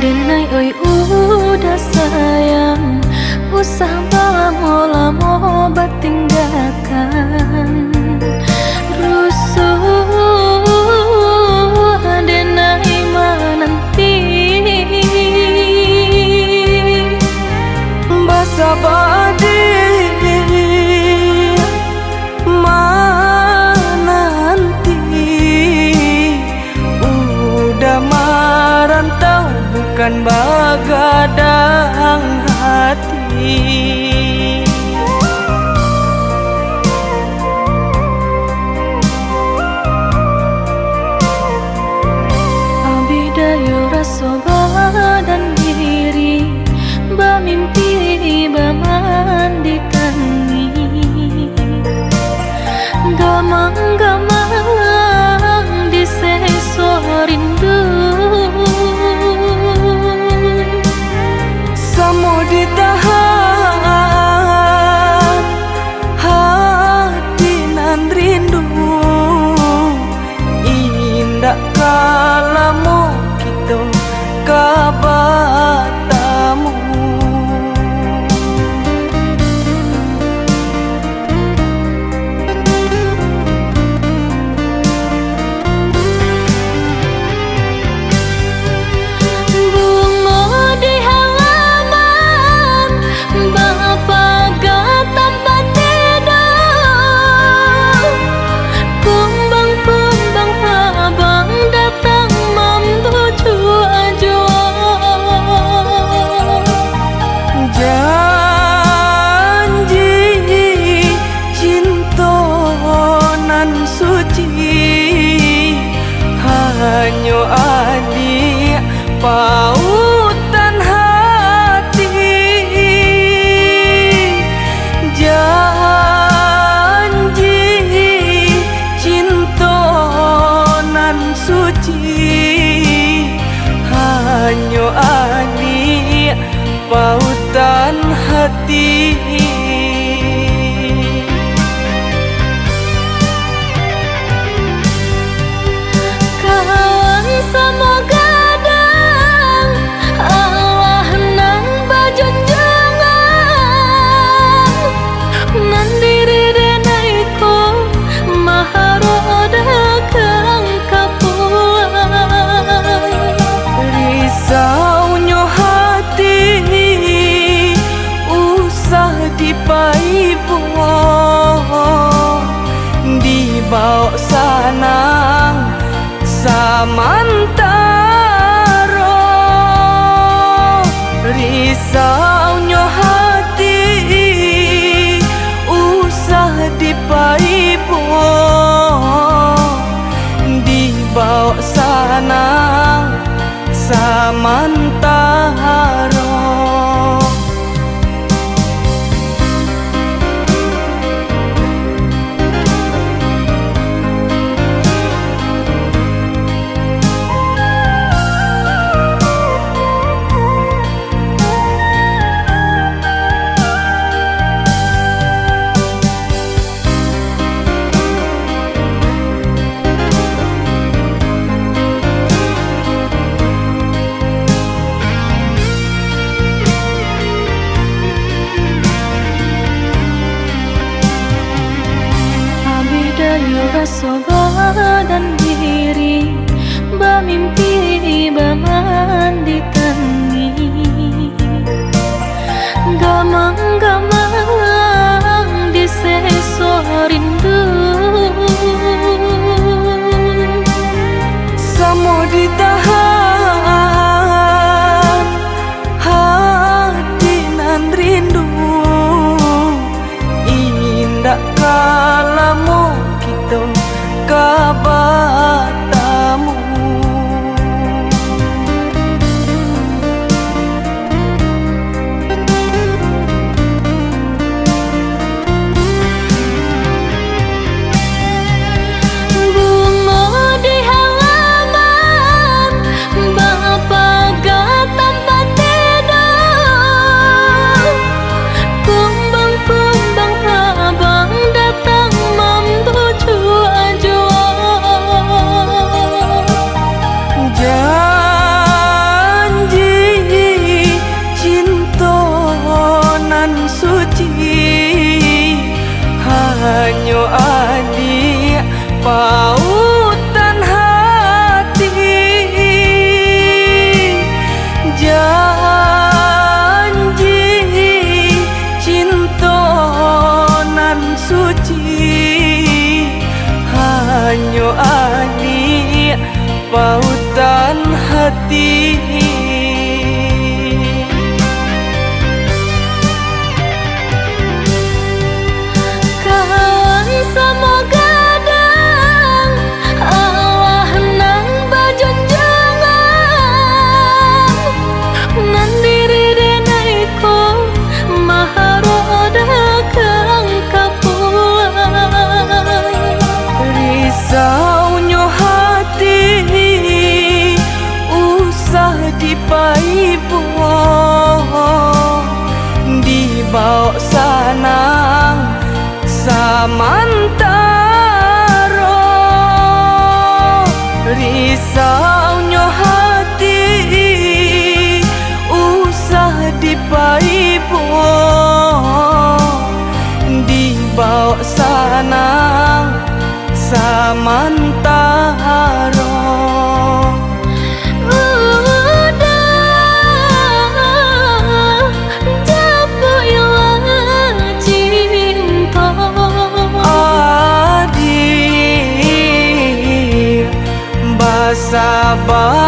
Denai oi udah sayang, usah lama-lama tinggalkan rusuh. Denai menanti basa badi menanti, udah merantau bukan bagadang hati. Abidayu rasa badan diri, bamimpi bamandi tangi, gamang-gamang di seso rindu. Samo ditahan hati nan rindu, indah kalamu kita kabatamu. Hanya adik pautan hati, janji cinta nan suci. Hanya adik pautan hati. Risaunya hati usah dipaipo, dibawa sanang samantara. Risaunya hati usah dipaipo, dibawa sanang samantara. Rasa badan diri, bamimpi bamandi tangi, gamang-gamang di seso rindu. Samo ditahan hati nan rindu, indah kalamu kita kabatamu. pautan hati, janji cinta nan suci, hanya ani pautan hati. Kawan semoga dang Allah nang bajunjangan nan diri denaiku maharoda kang kapuan. Risaunya hati usah dipaipo, dibawa sanang samantara. Risaunya hati usah dipaipo, dibawa sanang samantara. Sabar